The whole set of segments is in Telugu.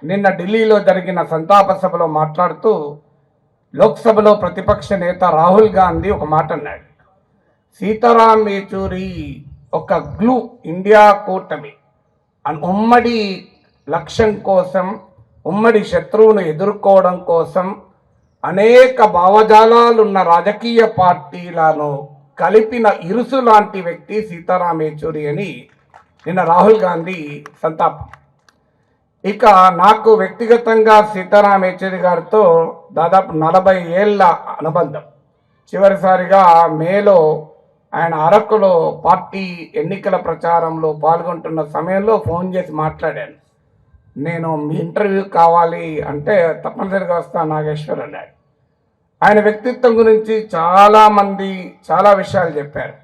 నిన్న ఢిల్లీలో జరిగిన సంతాప సభలో మాట్లాడుతూ లోక్సభలో ప్రతిపక్ష నేత రాహుల్ గాంధీ ఒక మాట అన్నాడు. సీతారాం యేచూరి ఒక గ్లూ ఇండియా కూటమి ఉమ్మడి లక్ష్యం కోసం, ఉమ్మడి శత్రువును ఎదుర్కోవడం కోసం అనేక భావజాలాలున్న రాజకీయ పార్టీలను కలిపిన ఇరుసు లాంటి వ్యక్తి సీతారాం యేచూరి అని నిన్న రాహుల్ గాంధీ సంతాపం. ఇక నాకు వ్యక్తిగతంగా సీతారాం యేచూరి గారితో దాదాపు 40 ఏళ్ల అనుబంధం. చివరిసారిగా మేలో ఆయన అరకులో పార్టీ ఎన్నికల ప్రచారంలో పాల్గొంటున్న సమయంలో ఫోన్ చేసి మాట్లాడాను. నేను మీ ఇంటర్వ్యూ కావాలి అంటే తప్పనిసరిగా వస్తా నాగేశ్వర్ అన్నాడు. ఆయన వ్యక్తిత్వం గురించి చాలామంది చాలా విషయాలు చెప్పారు.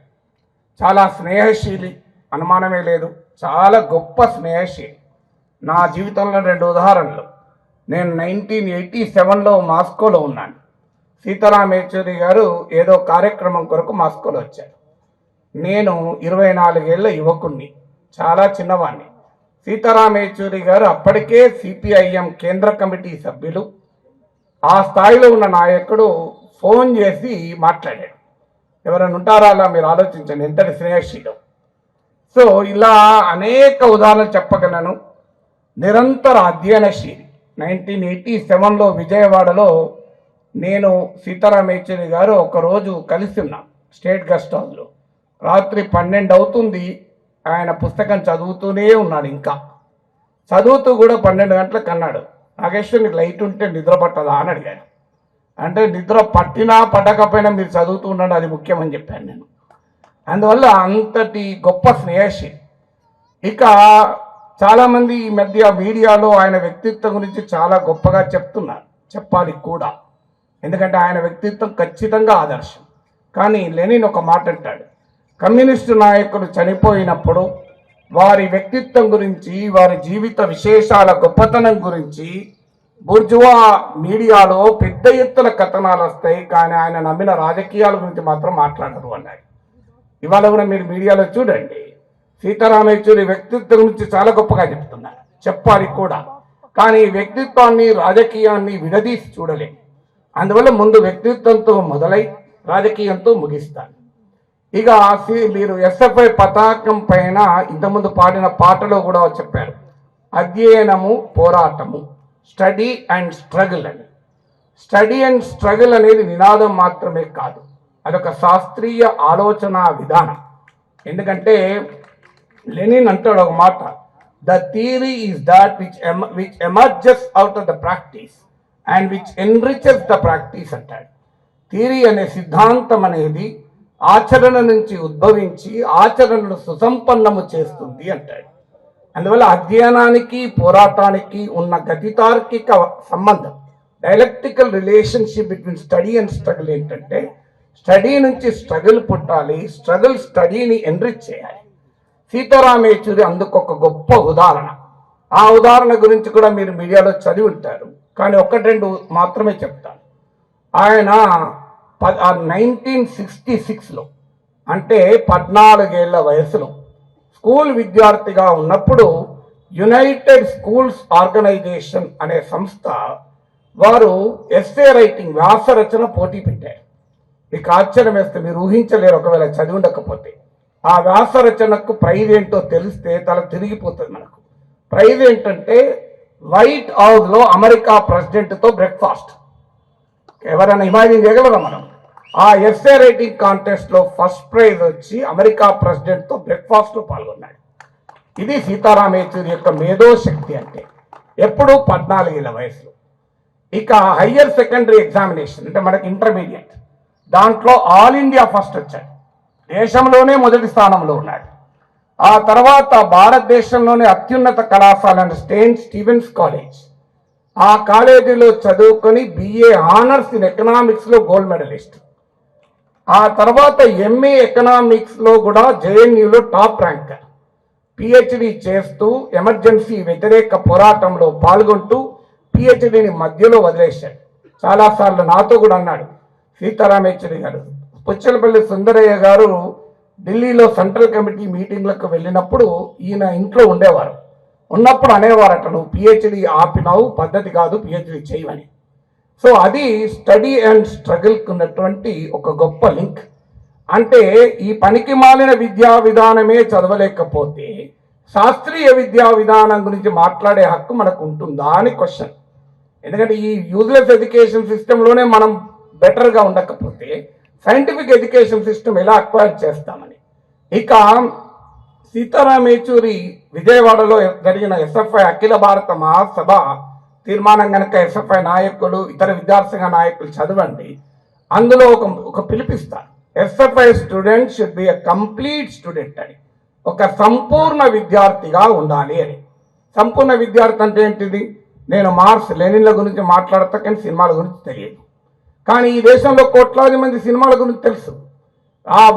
చాలా స్నేహశీలి, అనుమానమే లేదు. చాలా గొప్ప స్నేహశీలి. నా జీవితంలో 2 ఉదాహరణలు. నేను 1987లో మాస్కోలో ఉన్నాను. సీతారాం యేచూరి గారు ఏదో కార్యక్రమం కొరకు మాస్కోలో వచ్చారు. నేను 24 ఏళ్ల యువకుణ్ణి, చాలా చిన్నవాణ్ణి. సీతారాం యేచూరి గారు అప్పటికే సిపిఐఎం కేంద్ర కమిటీ సభ్యులు, ఆ స్థాయిలో ఉన్న నాయకుడు ఫోన్ చేసి మాట్లాడాడు. ఎవరైనా ఉంటారా అలా? మీరు ఆలోచించండి ఎంతటి స్నేహశీలం. సో ఇలా అనేక ఉదాహరణలు చెప్పగలను. నిరంతర అధ్యయనశీలి. 1987లో విజయవాడలో నేను సీతారాం యేచూరి గారు ఒకరోజు కలిసి ఉన్నాం స్టేట్ గెస్ట్ హౌస్లో. రాత్రి 12 అవుతుంది. ఆయన పుస్తకం చదువుతూనే ఉన్నాడు. ఇంకా చదువుతూ కూడా 12 గంటలకు అన్నాడు, నాగేశ్వర్ నీకు లైట్ ఉంటే నిద్ర పట్టదా అని అడిగాడు. అంటే నిద్ర పట్టినా పట్టకపోయినా మీరు చదువుతూ ఉండండి, అది ముఖ్యమని చెప్పాను నేను. అందువల్ల అంతటి గొప్ప స్నేహశీలి. ఇక చాలామంది ఈ మధ్య మీడియాలో ఆయన వ్యక్తిత్వం గురించి చాలా గొప్పగా చెప్తున్నారు. చెప్పాలి కూడా, ఎందుకంటే ఆయన వ్యక్తిత్వం ఖచ్చితంగా ఆదర్శం. కానీ లెనిన్ ఒక మాట అంటాడు, కమ్యూనిస్టు నాయకులు చనిపోయినప్పుడు వారి వ్యక్తిత్వం గురించి, వారి జీవిత విశేషాల గొప్పతనం గురించి బూర్జువా మీడియాలో పెద్ద ఎత్తున కథనాలు వస్తాయి, కానీ ఆయన నమ్మిన రాజకీయాల గురించి మాత్రం మాట్లాడరు అన్నాడు. ఇవాళ కూడా మీరు మీడియాలో చూడండి, సీతారాం యేచూరి వ్యక్తిత్వం గురించి చాలా గొప్పగా చెప్తున్నారు. చెప్పాలి కూడా, కానీ వ్యక్తిత్వాన్ని రాజకీయాన్ని విడదీసి చూడలేము. అందువల్ల ముందు వ్యక్తిత్వంతో మొదలై రాజకీయంతో ముగిస్తాను. ఇక మీరు ఎస్ఎఫ్ఐ పతాకం పైన ఇంతకుముందు పాడిన పాటలో కూడా చెప్పారు, అధ్యయనము పోరాటము, స్టడీ అండ్ స్ట్రగుల్ అని. స్టడీ అండ్ స్ట్రగుల్ అనేది నినాదం మాత్రమే కాదు, అదొక శాస్త్రీయ ఆలోచన విధానం. ఎందుకంటే లెనిన్ అంటాడు ఒక మాట, the theory is that which emerges out of the practice and which enriches the practice అంటాడు. థియరీ అనే సిద్ధాంతం అనేది ఆచరణ నుంచి ఉద్భవించి ఆచరణను సుసంపన్నము చేస్తుంది అంటాడు. అందువల్ల అధ్యయనానికి పోరాటానికి ఉన్న గతితార్కిక సంబంధం, dialectical relationship between study and struggle ఏంటంటే, స్టడీ నుంచి స్ట్రగుల్ పుట్టాలి, స్ట్రగుల్ స్టడీని ఎన్రిచ్ చేయాలి. సీతారాం యేచూరి అందుకు ఒక గొప్ప ఉదాహరణ. ఆ ఉదాహరణ గురించి కూడా మీరు మీడియాలో చదివి ఉంటారు, కానీ 1-2 మాత్రమే చెప్తాను. ఆయన 1966లో అంటే 14 ఏళ్ల వయసులో స్కూల్ విద్యార్థిగా ఉన్నప్పుడు యునైటెడ్ స్కూల్స్ ఆర్గనైజేషన్ అనే సంస్థ వారు ఎస్సే రైటింగ్, వ్యాస రచన పోటీ పెట్టారు. మీకు ఆశ్చర్యం వేస్తే మీరు ఊహించలేరు ఒకవేళ చదివి ఉండకపోతే. ఆ వ్యాస రచనకు ప్రైజ్ ఏంటో తెలిస్తే తల తిరిగిపోతుంది మనకు. ప్రైజ్ ఏంటంటే వైట్ హౌస్లో అమెరికా ప్రెసిడెంట్తో బ్రేక్ఫాస్ట్. ఎవరైనా ఇమాజిన్ చేయగలరా మనం? ఆ ఎస్ఏ రైటింగ్ కాంటెస్ట్లో ఫస్ట్ ప్రైజ్ వచ్చి అమెరికా ప్రెసిడెంట్తో బ్రేక్ఫాస్ట్లో పాల్గొన్నాడు. ఇది సీతారాం యేచూరి యొక్క మేధోశక్తి అంటే. ఎప్పుడు 14 ఏళ్ల వయసులో. ఇక హయ్యర్ సెకండరీ ఎగ్జామినేషన్ అంటే మనకి ఇంటర్మీడియట్, దాంట్లో ఆల్ ఇండియా ఫస్ట్ వచ్చాడు. దేశంలోనే మొదటి స్థానంలో ఉన్నాడు. ఆ తర్వాత భారతదేశంలోనే అత్యున్నత కళాశాల సెయింట్ స్టీవెన్స్ కాలేజ్, ఆ కాలేజీలో చదువుకొని బిఏ ఆనర్స్ ఇన్ ఎకనామిక్స్లో గోల్డ్ మెడలిస్ట్. ఆ తర్వాత ఎంఏ ఎకనామిక్స్లో కూడా జేఎన్యూలో టాప్ ర్యాంకర్. పిహెచ్డి చేస్తూ ఎమర్జెన్సీ వ్యతిరేక పోరాటంలో పాల్గొంటూ పిహెచ్డిని మధ్యలో వదిలేశాడు. చాలాసార్లు నాతో కూడా అన్నాడు సీతారాం యేచూరి గారు. పుచ్చలపల్లి సుందరయ్య గారు ఢిల్లీలో సెంట్రల్ కమిటీ మీటింగ్లకు వెళ్ళినప్పుడు ఈయన ఇంట్లో ఉండేవారు. ఉన్నప్పుడు అనేవారట, నువ్వు పిహెచ్డి ఆపినావు, పద్ధతి కాదు, పిహెచ్డి చేయమని. సో అది స్టడీ అండ్ స్ట్రగుల్కి ఉన్నటువంటి ఒక గొప్ప లింక్. అంటే ఈ పనికి మాలిన విద్యా విధానమే చదవలేకపోతే శాస్త్రీయ విద్యా విధానం గురించి మాట్లాడే హక్కు మనకు ఉంటుందా అని క్వశ్చన్. ఎందుకంటే ఈ యూజ్లెస్ ఎడ్యుకేషన్ సిస్టంలోనే మనం బెటర్గా ఉండకపోతే సైంటిఫిక్ ఎడ్యుకేషన్ సిస్టమ్ ఎలా అక్వైర్ చేస్తామని. ఇక సీతారాం యేచూరి విజయవాడలో జరిగిన ఎస్ఎఫ్ఐ అఖిల భారత మహాసభ తీర్మానం కనుక ఎస్ఎఫ్ఐ నాయకులు, ఇతర విద్యార్థి సంఘ నాయకులు చదవండి. అందులో ఒక పిలిపిస్తారు, SFI student should be a complete student అని, ఒక సంపూర్ణ విద్యార్థిగా ఉండాలి అని. సంపూర్ణ విద్యార్థి అంటే ఏంటిది? నేను మార్క్స్ లెనిన్ల గురించి మాట్లాడతా కానీ సినిమాల గురించి తెలియదు. కానీ ఈ దేశంలో కోట్లాది మంది సినిమాల గురించి తెలుసు.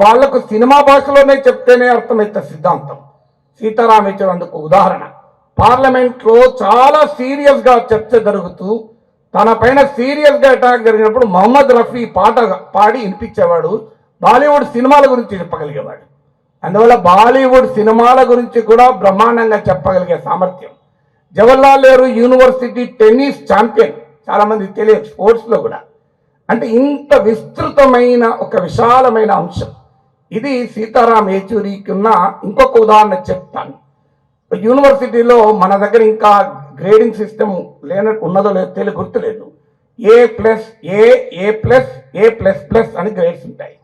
వాళ్లకు సినిమా భాషలోనే చెప్తేనే అర్థమవుతుంది సిద్ధాంతం. సీతారాం యేచూరి అందుకు ఉదాహరణ. పార్లమెంట్లో చాలా సీరియస్ గా చర్చ జరుగుతూ తన పైన సీరియస్ గా అటాక్ జరిగినప్పుడు మొహమ్మద్ రఫీ పాట పాడి వినిపించేవాడు. బాలీవుడ్ సినిమాల గురించి చెప్పగలిగేవాడు. అందువల్ల బాలీవుడ్ సినిమాల గురించి కూడా బ్రహ్మాండంగా చెప్పగలిగే సామర్థ్యం. Jawaharlal Nehru university tennis champion, చాలా మంది తెలియదు స్పోర్ట్స్ లో కూడా. అంటే ఇంత విస్తృతమైన ఒక విశాలమైన అంశం ఇది. సీతారాం యేచూరికి ఉన్న ఇంకొక ఉదాహరణ చెప్తాను. యూనివర్సిటీలో మన దగ్గర ఇంకా గ్రేడింగ్ సిస్టమ్ ఉన్నదో లేదో గుర్తులేదు. A+, అని గ్రేడ్స్ ఉంటాయి.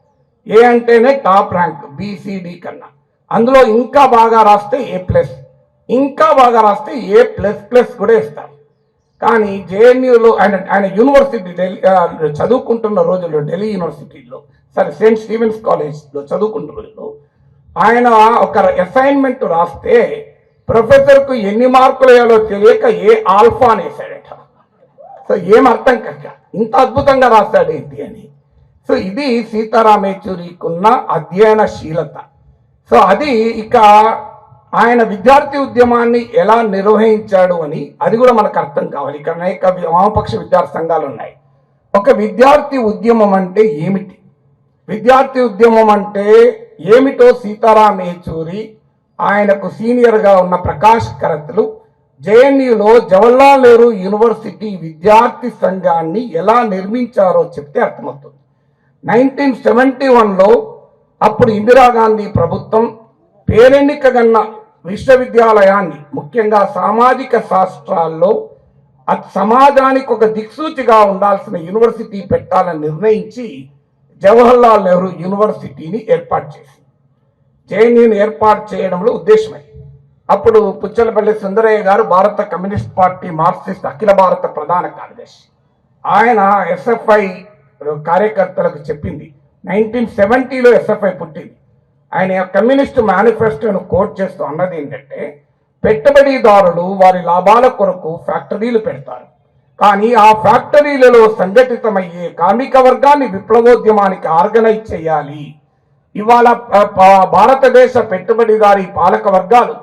ఏ అంటేనే టాప్ ర్యాంక్, BCD కన్నా. అందులో ఇంకా బాగా రాస్తే A+, ఇంకా బాగా రాస్తే A++ కూడా ఇస్తారు. కానీ జేఎన్యూలో ఆయన యూనివర్సిటీ చదువుకుంటున్న రోజుల్లో, ఢిల్లీ యూనివర్సిటీలో, సెయింట్ స్టీవెన్స్ కాలేజ్లో చదువుకుంటున్న రోజుల్లో ఆయన ఒక అసైన్మెంట్ రాస్తే ప్రొఫెసర్కు ఎన్ని మార్కులు వేయాలో తెలియక ఆల్ఫా అని వేశాడట. సో ఏం అర్థం కాక ఇంత అద్భుతంగా రాస్తాడు ఏంటి అని. సో ఇది సీతారాం యేచూరికి ఉన్న అధ్యయనశీలత. సో అది ఇక ఆయన విద్యార్థి ఉద్యమాన్ని ఎలా నిర్వహించాడు అని అది కూడా మనకు అర్థం కావాలి. ఇక్కడ అనేక వామపక్ష విద్యార్థి సంఘాలు ఉన్నాయి. ఒక విద్యార్థి ఉద్యమం అంటే ఏమిటి, విద్యార్థి ఉద్యమం అంటే ఏమిటో సీతారాం యేచూరి, ఆయనకు సీనియర్గా ఉన్న ప్రకాష్ కరత్లు జేఎన్యూలో జవహర్లాల్ నెహ్రూ యూనివర్సిటీ విద్యార్థి సంఘాన్ని ఎలా నిర్మించారో చెప్తే అర్థమవుతుంది. 1971లో అప్పుడు ఇందిరాగాంధీ ప్రభుత్వం పేరెన్నికగన్న విశ్వవిద్యాలయాన్ని, ముఖ్యంగా సామాజిక శాస్త్రాల్లో సమాజానికి ఒక దిక్సూచిగా ఉండాల్సిన యూనివర్సిటీ పెట్టాలని నిర్ణయించి జవహర్లాల్ నెహ్రూ యూనివర్సిటీని ఏర్పాటు చేసింది. జేఎన్యూని ఏర్పాటు చేయడంలో ఉద్దేశమై అప్పుడు పుచ్చలపల్లి సుందరయ్య గారు భారత కమ్యూనిస్ట్ పార్టీ మార్క్సిస్ట్ అఖిల భారత ప్రధాన కార్యదర్శి. ఆయన ఎస్ఎఫ్ఐ కార్యకర్తలకు చెప్పింది. 1970లో ఎస్ఎఫ్ఐ పుట్టింది. ఆయన కమ్యూనిస్ట్ మేనిఫెస్టోను కోట్ చేస్తూ అన్నది ఏంటంటే, పెట్టుబడిదారులు వారి లాభాల కొరకు ఫ్యాక్టరీలు పెడతారు, కానీ ఆ ఫ్యాక్టరీలలో సంఘటితమయ్యే కార్మిక వర్గాన్ని విప్లవోద్యమానికి ఆర్గనైజ్ చేయాలి. ఇవాళ భారతదేశ పెట్టుబడిదారి పాలక వర్గాలు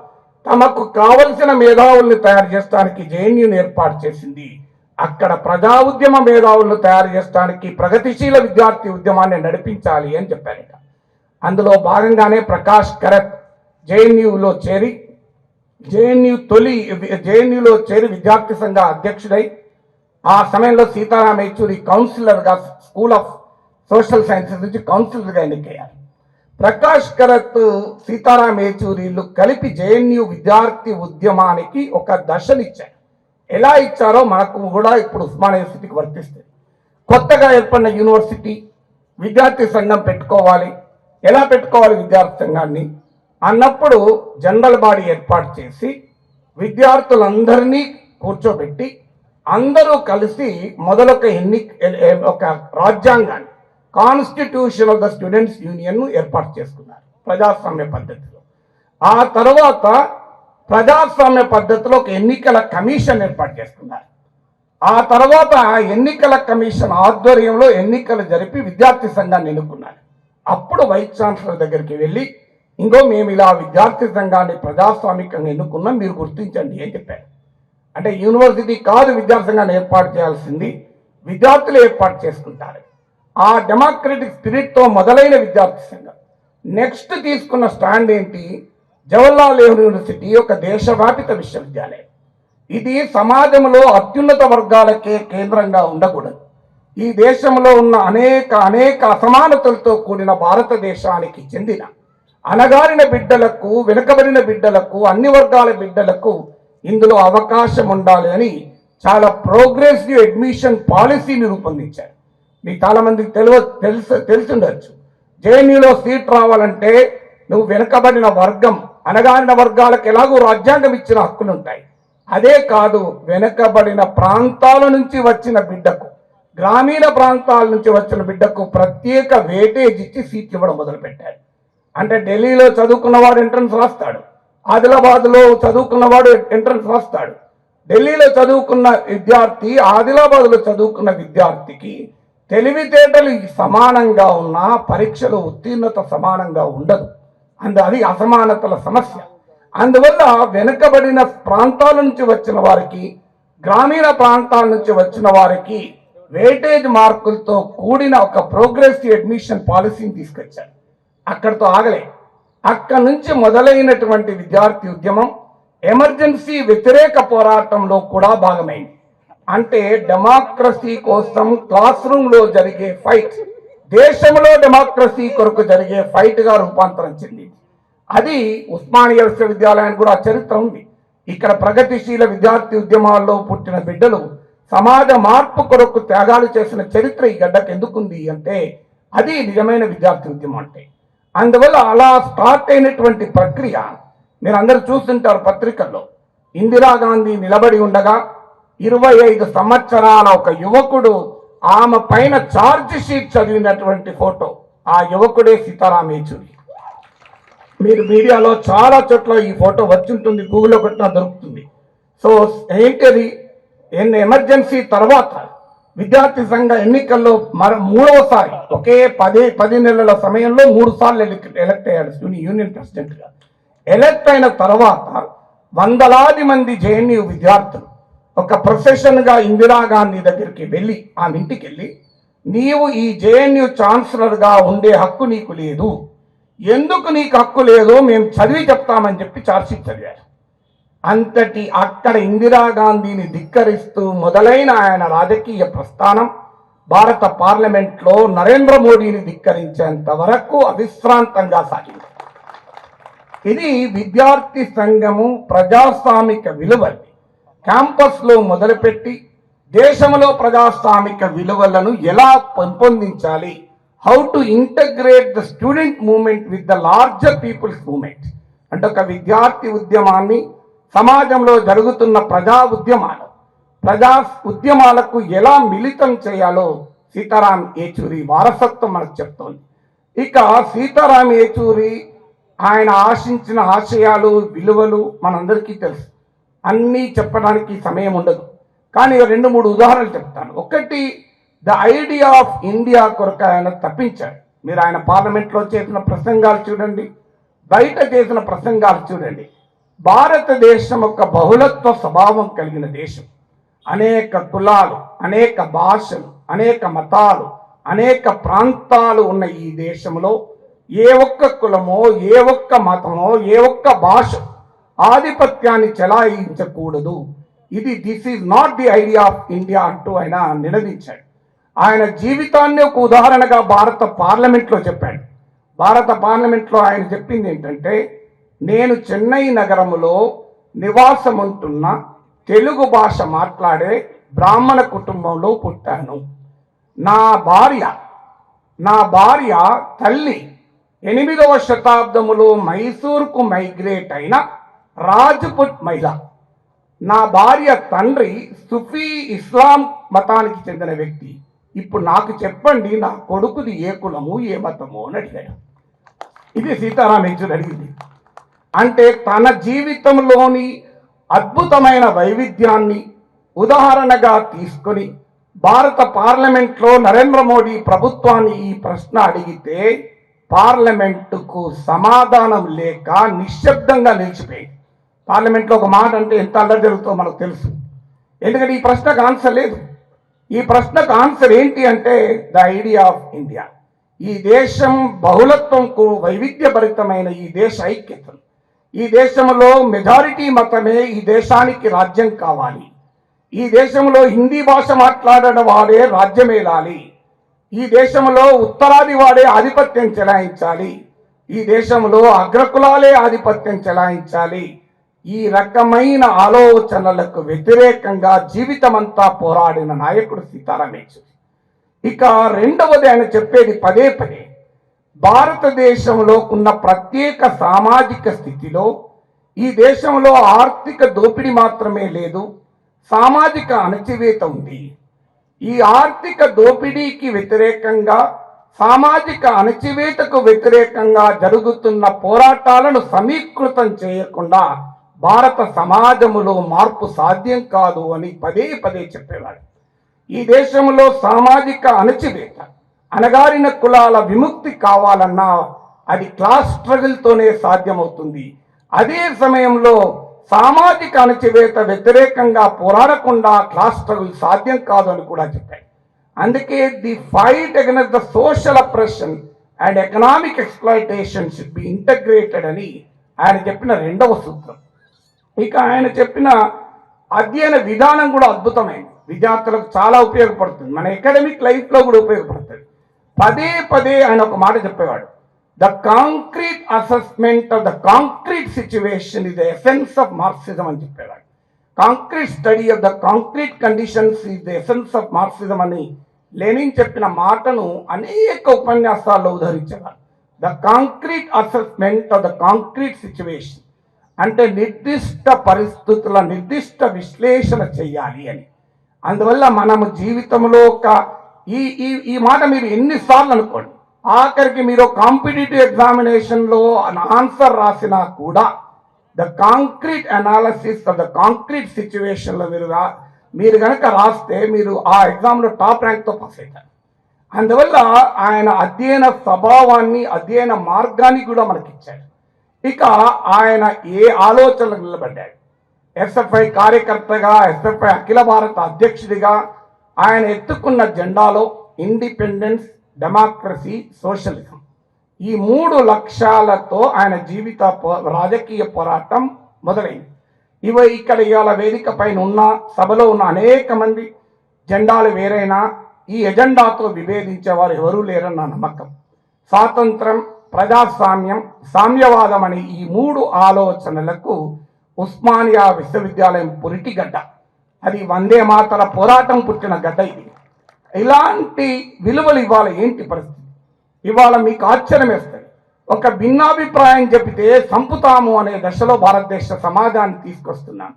తమకు కావలసిన మేధావుల్ని తయారు చేయడానికి జేఎన్యూని ఏర్పాటు చేసింది. అక్కడ ప్రజా ఉద్యమ మేధావులను తయారు చేయడానికి ప్రగతిశీల విద్యార్థి ఉద్యమాన్ని నడిపించాలి అని చెప్పారట. అందులో భాగంగానే ప్రకాష్ కరత్ జేఎన్యూలో చేరి జేఎన్యూలో చేరి విద్యార్థి సంఘ అధ్యక్షుడై, ఆ సమయంలో సీతారాం యేచూరి కౌన్సిలర్గా స్కూల్ ఆఫ్ సోషల్ సైన్సెస్ నుంచి కౌన్సిలర్గా ఎన్నికయ్యారు. ప్రకాష్ కరత్, సీతారాం యేచూరిలు కలిపి జేఎన్యూ విద్యార్థి ఉద్యమానికి ఒక దశనిచ్చారు. ఎలా ఇచ్చారో మనకు కూడా ఇప్పుడు ఉస్మానియా యూనివర్సిటీకి వర్తిస్తుంది. కొత్తగా ఏర్పడిన యూనివర్సిటీ విద్యార్థి సంఘం పెట్టుకోవాలి, ఎలా పెట్టుకోవాలి విద్యార్థి సంఘాన్ని అన్నప్పుడు జనరల్ బాడీ ఏర్పాటు చేసి విద్యార్థులందరినీ కూర్చోబెట్టి అందరూ కలిసి మొదలొక ఒక రాజ్యాంగాన్ని, constitution of the students union ఏర్పాటు చేసుకున్నారు ప్రజాస్వామ్య పద్ధతిలో. ఆ తర్వాత ప్రజాస్వామ్య పద్ధతిలో ఒక ఎన్నికల కమిషన్ ఏర్పాటు చేసుకున్నారు. ఆ తర్వాత ఎన్నికల కమిషన్ ఆధ్వర్యంలో ఎన్నికలు జరిపి విద్యార్థి సంఘాన్ని ఎన్నుకున్నారు. అప్పుడు వైస్ ఛాన్సలర్ దగ్గరికి వెళ్ళి, ఇంకో మేము ఇలా విద్యార్థి సంఘాన్ని ప్రజాస్వామికంగా ఎన్నుకున్నాం, మీరు గుర్తించండి అని చెప్పారు. అంటే యూనివర్సిటీ కాదు విద్యార్థి సంఘాన్ని ఏర్పాటు చేయాల్సింది, విద్యార్థులు ఏర్పాటు చేసుకుంటారు. ఆ డెమోక్రటిక్ స్పిరిట్తో మొదలైన విద్యార్థి సంఘం నెక్స్ట్ తీసుకున్న స్టాండ్ ఏంటి, జవహర్లాల్ నెహ్రూ యూనివర్సిటీ ఒక దేశవ్యాపిత విశ్వవిద్యాలయం. ఇది సమాజంలో అత్యున్నత వర్గాలకే కేంద్రంగా ఉండకూడదు. ఈ దేశంలో ఉన్న అనేక అసమానతలతో కూడిన భారతదేశానికి చెందిన అణగారిన బిడ్డలకు, వెనుకబడిన బిడ్డలకు, అన్ని వర్గాల బిడ్డలకు ఇందులో అవకాశం ఉండాలి అని చాలా ప్రోగ్రెసివ్ అడ్మిషన్ పాలసీని రూపొందించారు. మీకు చాలా మందికి తెలుసుండొచ్చు. జేఎన్యూలో సీట్ రావాలంటే నువ్వు వెనుకబడిన వర్గం, అణగారిన వర్గాలకు ఎలాగో రాజ్యాంగం ఇచ్చిన హక్కులు ఉంటాయి. అదే కాదు, వెనుకబడిన ప్రాంతాల నుంచి వచ్చిన బిడ్డకు, గ్రామీణ ప్రాంతాల నుంచి వచ్చిన బిడ్డకు ప్రత్యేక వేటేజ్ ఇచ్చి సీట్లు ఇవ్వడం మొదలుపెట్టారు. అంటే ఢిల్లీలో చదువుకున్నవాడు ఎంట్రన్స్ రాస్తాడు, ఆదిలాబాద్లో చదువుకున్నవాడు ఎంట్రన్స్ రాస్తాడు. ఢిల్లీలో చదువుకున్న విద్యార్థి, ఆదిలాబాద్లో చదువుకున్న విద్యార్థికి తెలివితేటలు సమానంగా ఉన్నా పరీక్షలో ఉత్తీర్ణత సమానంగా ఉండదు. అది అసమానతల సమస్య. అందువల్ల వెనుకబడిన ప్రాంతాల నుంచి వచ్చిన వారికి, గ్రామీణ ప్రాంతాల నుంచి వచ్చిన వారికి వెయిటేజ్ మార్కులతో కూడిన ఒక ప్రోగ్రెసివ్ అడ్మిషన్ పాలసీని తీసుకొచ్చారు. అక్కడితో ఆగలే. అక్కడి నుంచి మొదలైనటువంటి విద్యార్థి ఉద్యమం ఎమర్జెన్సీ వ్యతిరేక పోరాటంలో కూడా భాగమైంది. అంటే డెమోక్రసీ కోసం క్లాస్ రూమ్ లో జరిగే ఫైట్ దేశంలో డెమోక్రసీ కొరకు జరిగే ఫైట్ గా రూపాంతరం చెందింది. అది ఉస్మానియా విశ్వవిద్యాలయానికి కూడా చరిత్ర ఉంది. ఇక్కడ ప్రగతిశీల విద్యార్థి ఉద్యమాల్లో పుట్టిన బిడ్డలు సమాజ మార్పు కొరకు త్యాగాలు చేసిన చరిత్ర ఈ గడ్డకు ఎందుకుంది అంటే అది నిజమైన విద్యార్థి ఉద్యమం అంటే. అందువల్ల అలా స్టార్ట్ అయినటువంటి ప్రక్రియ మీరు అందరూ చూస్తుంటారు పత్రికల్లో. ఇందిరాగాంధీ నిలబడి ఉండగా 25 సంవత్సరాల ఒక యువకుడు ఆమె పైన ఛార్జ్ షీట్ చదివినటువంటి ఫోటో, ఆ యువకుడే సీతారాం యేచూరి. మీరు మీడియాలో చాలా చోట్ల ఈ ఫోటో వచ్చి ఉంటుంది, గూగుల్లో కొట్టినా దొరుకుతుంది. సో ఏంటది, ఎమర్జెన్సీ తర్వాత విద్యార్థి సంఘ ఎన్నికల్లో మూడవసారి ఒకే 10 నెలల సమయంలో 3 సార్లు ఎలక్ట్ అయ్యాడు యూనియన్ ప్రెసిడెంట్ గా. ఎలక్ట్ అయిన తర్వాత వందలాది మంది జేఎన్యూ విద్యార్థులు ఒక ప్రొసెషన్ గా ఇందిరాగాంధీ దగ్గరికి వెళ్ళి, ఆమె ఇంటికి వెళ్ళి, నీవు ఈ జేఎన్యూ ఛాన్సలర్ గా ఉండే హక్కు నీకు లేదు, ఎందుకు నీకు హక్కు లేదో మేము చదివి చెప్తామని చెప్పి ఛార్జ్షీట్ చదివారు. అంతటి అక్కడ ఇందిరాగాంధీని ధిక్కరిస్తూ మొదలైన ఆయన రాజకీయ ప్రస్థానం భారత పార్లమెంట్లో నరేంద్ర మోడీని ధిక్కరించేంత వరకు అవిశ్రాంతంగా సాగింది. ఇది విద్యార్థి సంఘము ప్రజాస్వామిక విలువలు క్యాంపస్ లో మొదలుపెట్టి దేశంలో ప్రజాస్వామిక విలువలను ఎలా పెంపొందించాలి, how to integrate the student movement with the larger people's movement, అంటే ఒక విద్యార్థి ఉద్యమాన్ని సమాజంలో జరుగుతున్న ప్రజా ఉద్యమాలకు ఎలా మిళితం చేయాలో సీతారాం యేచూరి వారసత్వం మనకు చెప్తోంది. ఇక సీతారాం యేచూరి ఆయన ఆశించిన ఆశయాలు, విలువలు మనందరికీ తెలుసు. అన్నీ చెప్పడానికి సమయం ఉండదు, కానీ 2-3 ఉదాహరణలు చెప్తాను. ఒకటి, ద ఐడియా ఆఫ్ ఇండియా కొరకు ఆయన తప్పించాడు. మీరు ఆయన పార్లమెంట్లో చేసిన ప్రసంగాలు చూడండి, బయట చేసిన ప్రసంగాలు చూడండి. భారతదేశం ఒక బహుళత్వ స్వభావం కలిగిన దేశం. అనేక కులాలు, అనేక భాషలు, అనేక మతాలు, అనేక ప్రాంతాలు ఉన్న ఈ దేశంలో ఏ ఒక్క కులమో, ఏ ఒక్క మతమో, ఏ ఒక్క భాష ఆధిపత్యాన్ని చెలాయించకూడదు. This is not the idea of India అంటూ ఆయన నినదించాడు. ఆయన జీవితాన్ని ఒక ఉదాహరణగా భారత పార్లమెంట్లో చెప్పాడు. భారత పార్లమెంట్లో ఆయన చెప్పింది ఏంటంటే, నేను చెన్నై నగరంలో నివాసం ఉంటున్న తెలుగు భాష మాట్లాడే బ్రాహ్మణ కుటుంబంలో పుట్టాను. నా భార్య తల్లి 8వ శతాబ్దములో మైసూర్కు మైగ్రేట్ అయిన రాజ్పుట్ మహిళ. నా భార్య తండ్రి సుఫీ ఇస్లాం మతానికి చెందిన వ్యక్తి. ఇప్పుడు నాకు చెప్పండి, నా కొడుకుది ఏ కులము, ఏ మతము అని అడిగాడు. ఇది సీతారాం యేచూరి అడిగింది. అంటే తన జీవితంలోని అద్భుతమైన వైవిధ్యాన్ని ఉదాహరణగా తీసుకొని భారత పార్లమెంట్లో నరేంద్ర మోడీ ప్రభుత్వాన్ని ఈ ప్రశ్న అడిగితే పార్లమెంటుకు సమాధానం లేక నిశ్శబ్దంగా నిలిచిపోయింది. పార్లమెంట్లో ఒక మాట అంటే ఎంత అల్లరి జరుగుతుందో మనకు తెలుసు. ఎందుకంటే ఈ ప్రశ్నకు ఆన్సర్ లేదు. ఈ ప్రశ్నకు ఆన్సర్ ఏంటి అంటే ద ఐడియా ఆఫ్ ఇండియా. ఈ దేశం బహుళత్వంకు వైవిధ్యభరితమైన ఈ దేశ ఐక్యతను, ఈ దేశంలో మెజారిటీ మతమే ఈ దేశానికి రాజ్యం కావాలి, ఈ దేశంలో హిందీ భాష మాట్లాడడం వాడే రాజ్యమేలాలి, ఈ దేశంలో ఉత్తరాది వాడే ఆధిపత్యం చెలాయించాలి, ఈ దేశంలో అగ్రకులాలే ఆధిపత్యం చెలాయించాలి. ఈ రకమైన ఆలోచనలకు వ్యతిరేకంగా జీవితమంతా పోరాడిన నాయకుడు సీతారాం యేచూరి. ఇక రెండవది ఆయన చెప్పేది పదే పదే, భారతదేశంలో ఉన్న ప్రత్యేక సామాజిక స్థితిలో ఈ దేశంలో ఆర్థిక దోపిడీ మాత్రమే లేదు, సామాజిక అణచివేత ఉంది. ఈ ఆర్థిక దోపిడీకి వ్యతిరేకంగా, సామాజిక అణచివేతకు వ్యతిరేకంగా జరుగుతున్న పోరాటాలను సమీకృతం చేయకుండా భారత సమాజంలో మార్పు సాధ్యం కాదు అని పదే పదే చెప్పేవాడు. ఈ దేశంలో సామాజిక అణచివేత, అణగారిన కులాల విముక్తి కావాలన్నా అది క్లాస్ స్ట్రగుల్తోనే సాధ్యమవుతుంది. అదే సమయంలో సామాజిక అణచివేత వ్యతిరేకంగా పోరాడకుండా క్లాస్ స్ట్రగుల్ సాధ్యం కాదు అని కూడా చెప్పాడు. అందుకే the fight against the social oppression and economic exploitation should be integrated అని ఆయన చెప్పిన రెండవ సూత్రం. ఇక ఆయన చెప్పిన అధ్యయన విధానం కూడా అద్భుతమైంది, విద్యార్థులకు చాలా ఉపయోగపడుతుంది, మన అకాడమిక్ లైఫ్లో కూడా ఉపయోగపడుతుంది. పదే పదే ఆయన ఒక మాట చెప్పేవాడు, the concrete assessment of the concrete situation is the essence of Marxism అని చెప్పేవాడు. Concrete study of the concrete conditions is the essence of Marxism అని లెనిన్ చెప్పిన మాటను అనేక ఉపన్యాసాల్లో ఉదహరించేవారు. The concrete assessment of the concrete situation అంటే నిర్దిష్ట పరిస్థితుల నిర్దిష్ట విశ్లేషణ చేయాలి అని. అందువల్ల మనము జీవితంలో ఒక ఈ మాట మీరు ఎన్నిసార్లు అనుకోండి, ఆఖరికి మీరు కాంపిటేటివ్ ఎగ్జామినేషన్లో ఆన్సర్ రాసినా కూడా the concrete analysis of the concrete సిచ్యువేషన్లో మీరు కనుక రాస్తే మీరు ఆ ఎగ్జామ్లో టాప్ ర్యాంక్తో పాస్ అవుతారు. అందువల్ల ఆయన అధ్యయన స్వభావాన్ని, అధ్యయన మార్గాన్ని కూడా మనకిచ్చాడు. ఇక ఆయన ఏ ఆలోచనలు నిలబడ్డాడు, ఎస్ఎఫ్ఐ కార్యకర్తగా, ఎస్ఎఫ్ఐ అఖిల భారత అధ్యక్షుడిగా ఆయన ఎత్తుకున్న జెండాలో ఇండిపెండెన్స్, డెమోక్రసీ, సోషలిజం ఈ 3 లక్ష్యాలతో ఆయన జీవిత రాజకీయ పోరాటం మొదలైంది. ఇక్కడ ఇవాళ వేదిక పైన ఉన్న సభలో ఉన్న అనేక మంది జెండాలు వేరైనా ఈ ఎజెండాతో విభేదించేవారు ఎవరూ లేరన్న నమ్మకం. స్వాతంత్రం, ప్రజాస్వామ్యం, సామ్యవాదం అని ఈ 3 ఆలోచనలకు ఉస్మానియా విశ్వవిద్యాలయం పురిటిగడ్డ, అది వందే మాతర పోరాటం పుట్టిన గడ్డ. ఇది ఇలాంటి విలువలు ఇవాళ ఏంటి పరిస్థితి? ఇవాళ మీకు ఆశ్చర్యం వేస్తుంది, ఒక భిన్నాభిప్రాయం చెబితే చంపుతాము అనే దశలో భారతదేశ సమాజాన్ని తీసుకొస్తున్నాను.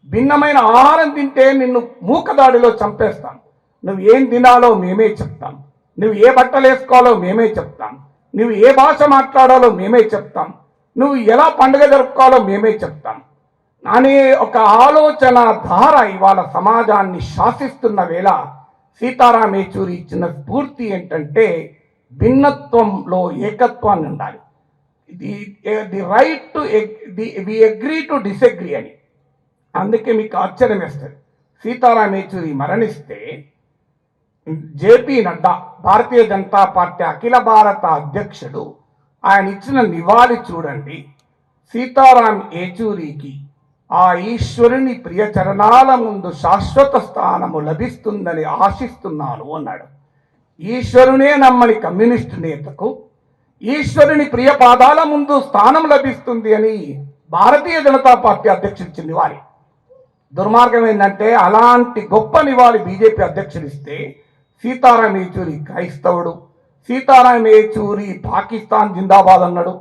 భిన్నమైన ఆహారం తింటే నిన్ను మూకదాడిలో చంపేస్తాం, నువ్వు ఏం తినాలో మేమే చెప్తాం, నువ్వు ఏ బట్టలు వేసుకోవాలో మేమే చెప్తాం, నువ్వు ఏ భాష మాట్లాడాలో మేమే చెప్తాం, నువ్వు ఎలా పండుగ జరుపుకోవాలో మేమే చెప్తాం అనే ఒక ఆలోచన ధార ఇవాళ సమాజాన్ని శాసిస్తున్న వేళ సీతారాం యేచూరి ఇచ్చిన స్ఫూర్తి ఏంటంటే భిన్నత్వంలో ఏకత్వాన్ని ఉండాలి. The right to we agree to disagree అని. అందుకే మీకు ఆశ్చర్యం వేస్తుంది, సీతారాం యేచూరి మరణిస్తే జేపీ నడ్డా, భారతీయ జనతా పార్టీ అఖిల భారత అధ్యక్షుడు, ఆయన ఇచ్చిన నివాళి చూడండి. సీతారాం యేచూరికి ఆ ఈశ్వరుని ప్రియ చరణాల ముందు శాశ్వత స్థానము లభిస్తుందని ఆశిస్తున్నాను అన్నాడు. ఈశ్వరునే నమ్మని కమ్యూనిస్టు నేతకు ఈశ్వరుని ప్రియ పాదాల ముందు స్థానం లభిస్తుంది అని భారతీయ జనతా పార్టీ అధ్యక్షుడు ఇచ్చిన నివాళి. దుర్మార్గం ఏంటంటే అలాంటి గొప్ప నివాళి బీజేపీ అధ్యక్షుడు ఇస్తే సీతారాం యేచూరి క్రైస్తవుడు, సీతారాం యేచూరి పాకిస్తాన్ జిందాబాద్ అన్నాడు.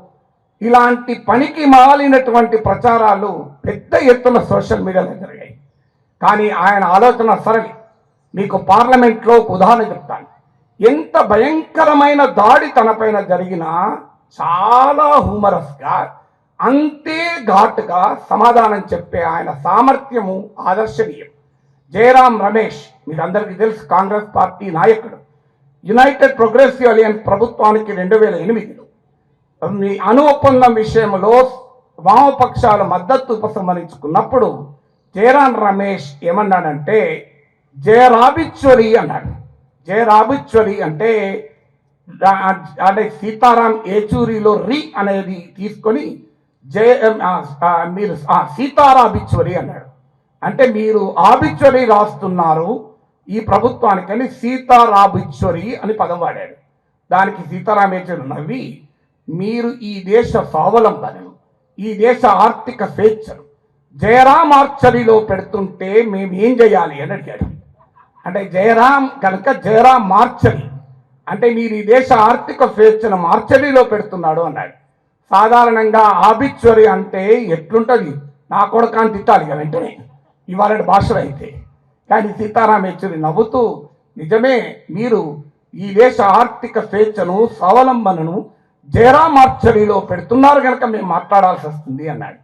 ఇలాంటి పనికి మాలినటువంటి ప్రచారాలు పెద్ద ఎత్తున సోషల్ మీడియాలో జరిగాయి. కానీ ఆయన ఆలోచన సరళి. మీకు పార్లమెంట్లో ఒక ఉదాహరణ చెప్తాను. ఎంత భయంకరమైన దాడి తనపైన జరిగినా చాలా హ్యూమరస్గా, అంతే ఘాటుగా సమాధానం చెప్పే ఆయన సామర్థ్యము ఆదర్శనీయం. జయరాం రమేష్ మీరందరికీ తెలుసు, కాంగ్రెస్ పార్టీ నాయకుడు. యునైటెడ్ ప్రోగ్రెసివ్ అలయన్స్ ప్రభుత్వానికి 2008లో అణు ఒప్పందం విషయంలో వామపక్షాల మద్దతు ఉపసంహరించుకున్నప్పుడు జయరాం రమేష్ ఏమన్నాడంటే జయరాబిచ్వరి అన్నాడు. జయరాబిచ్వరి అంటే సీతారాం యేచూరిలో రి అనేది తీసుకొని మీరు సీతారా ఆబిచ్వరి అన్నాడు. అంటే మీరు ఆబిచ్వరి రాస్తున్నారు ఈ ప్రభుత్వానికని సీతారాబిచ్వరి అని పదం వాడాడు. దానికి సీతారాం యేచూరి నవ్వి, మీరు ఈ దేశ స్వావలంబనను, ఈ దేశ ఆర్థిక స్వేచ్ఛను జయరాం ఆర్చరీలో పెడుతుంటే మేము ఏం చేయాలి అని అడిగాడు. అంటే జయరాం కనుక జయరాం మార్చరీ అంటే మీరు ఈ దేశ ఆర్థిక స్వేచ్ఛను మార్చరీలో పెడుతున్నాడు అన్నాడు. సాధారణంగా ఆబిచ్వరి అంటే ఎట్లుంటుంది, నా కొడుకాన్ని తిట్టాలి కదా వెంటనే ఇవాళ భాషలో అయితే. కానీ సీతారాం యేచూరి నవ్వుతూ, నిజమే, మీరు ఈ దేశ ఆర్థిక స్వేచ్ఛను స్వావలంబనను జయరాం ఆర్చరీలో పెడుతున్నారు కనుక మేము మాట్లాడాల్సి వస్తుంది అన్నాడు.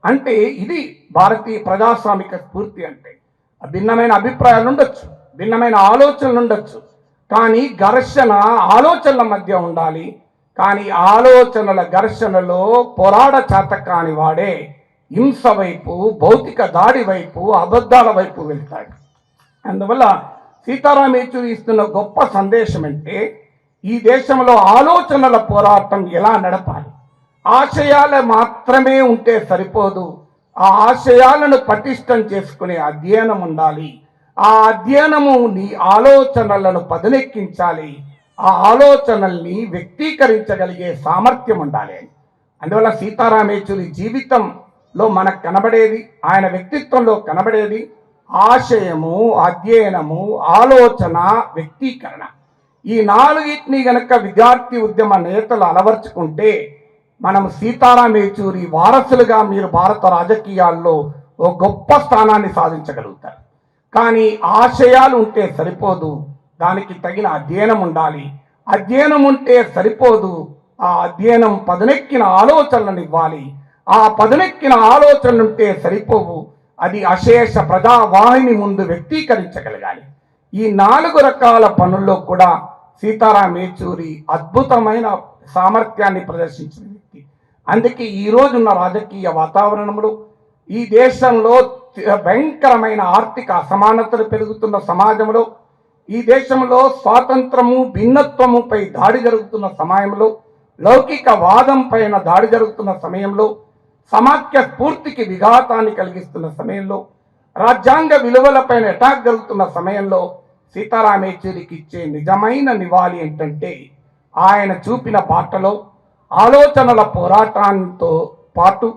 అంటే ఇది భారతీయ ప్రజాస్వామిక స్ఫూర్తి. అంటే భిన్నమైన అభిప్రాయాలు ఉండొచ్చు, భిన్నమైన ఆలోచనలు ఉండొచ్చు, కానీ ఘర్షణ ఆలోచనల మధ్య ఉండాలి. కానీ ఆలోచనల ఘర్షణలో పోరాడ చేత కాని వాడే హింస వైపు, భౌతిక దాడి వైపు, అబద్ధాల వైపు వెళ్తాడు. అందువల్ల సీతారాం యేచూరి ఇస్తున్న గొప్ప సందేశం అంటే ఈ దేశంలో ఆలోచనల పోరాటం ఎలా నడపాలి. ఆశయాలు మాత్రమే ఉంటే సరిపోదు, ఆ ఆశయాలను పటిష్టం చేసుకునే అధ్యయనం ఉండాలి. ఆ అధ్యయనము నీ ఆలోచనలను పదునెక్కించాలి, ఆ ఆలోచనల్ని వ్యక్తీకరించగలిగే సామర్థ్యం ఉండాలి. అందువల్ల సీతారాం యేచూరి జీవితంలో మనకు కనబడేది, ఆయన వ్యక్తిత్వంలో కనబడేది ఆశయము, అధ్యయనము, ఆలోచన, వ్యక్తీకరణ. ఈ నాలుగిటిని గనక విద్యార్థి ఉద్యమ నేతలు అలవర్చుకుంటే మనం సీతారాం యేచూరి వారసులుగా మీరు భారత రాజకీయాల్లో ఓ గొప్ప స్థానాన్ని సాధించగలుగుతారు. కానీ ఆశయాలు ఉంటే సరిపోదు, దానికి తగిన అధ్యయనం ఉండాలి. అధ్యయనం ఉంటే సరిపోదు, ఆ అధ్యయనం పదునెక్కిన ఆలోచనలను ఇవ్వాలి. ఆ పదునెక్కిన ఆలోచనలు ఉంటే సరిపోవు, అది అశేష ప్రజావాహిని ముందు వ్యక్తీకరించగలగాలి. ఈ 4 రకాల పనుల్లో కూడా సీతారాం యేచూరి అద్భుతమైన సామర్థ్యాన్ని ప్రదర్శించిన వ్యక్తి. అందుకే ఈ రోజున్న రాజకీయ వాతావరణంలో ఈ దేశంలో భయంకరమైన ఆర్థిక అసమానతలు పెరుగుతున్న సమాజంలో, ఈ దేశంలో స్వాతంత్రము, భిన్నత్వముపై దాడి జరుగుతున్న సమయంలో, లౌకిక వాదం పైన దాడి జరుగుతున్న సమయంలో, సమాఖ్య స్ఫూర్తికి విఘాతాన్ని కలిగిస్తున్న సమయంలో, రాజ్యాంగ విలువలపైన అటాక్ జరుగుతున్న సమయంలో సీతారాం యేచూరికి ఇచ్చే నిజమైన నివాళి ఏంటంటే ఆయన చూపిన బాటలో ఆలోచనల పోరాటంతో పాటు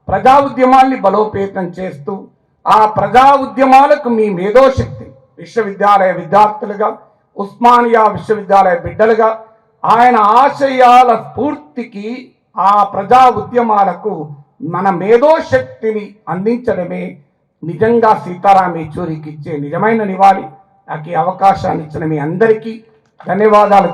ప్రజా ఉద్యమాల్ని బలోపేతం చేస్తూ, ఆ ప్రజా ఉద్యమాలకు మీ మేధోశక్తి, విశ్వవిద్యాలయ విద్యార్థులుగా, ఉస్మానియా విశ్వవిద్యాలయ బిడ్డలుగా ఆయన ఆశయాల స్ఫూర్తికి, ఆ ప్రజా ఉద్యమాలకు మన మేధోశక్తిని అందించడమే నిజంగా సీతారాం యేచూరికి ఇచ్చే నిజమైన నివాళి. నాకు ఈ అవకాశాన్ని ఇచ్చిన మీ అందరికీ ధన్యవాదాలు.